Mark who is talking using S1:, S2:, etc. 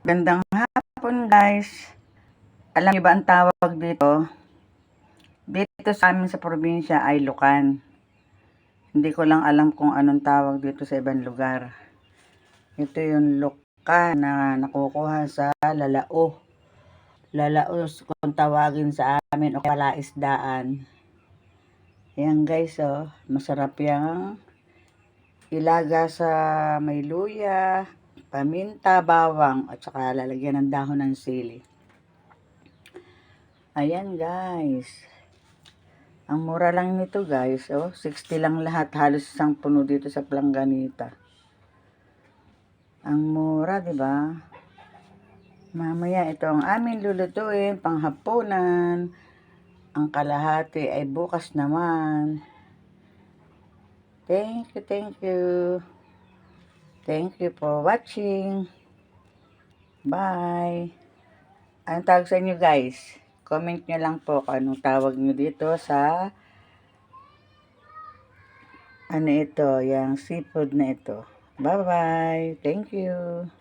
S1: Gandang hapon guys. Alam niyo ba ang tawag dito? Dito sa amin sa probinsya ay lukan. Hindi ko lang alam kung anong tawag dito sa ibang lugar. Ito yung lukan na nakukuha sa lalao. Lalaos kung tawagin sa amin o palaisdaan. Ayan guys, oh, masarap yung ilaga sa may luya, paminta, bawang, at saka lalagyan ng dahon ng sili. Ayan guys. Ang mura lang nito guys, oh, 60 lang lahat, halos isang puno dito sa Planganita. Ang mura, 'di ba? Mamaya ito ang aming lulutuin panghapunan. Ang kalahati ay bukas naman. Thank you, thank you. Thank you for watching. Bye. Anong tawag sa inyo guys? Comment nyo lang po kung anong tawag nyo dito sa ano ito, yung seafood na ito. Bye-bye. Thank you.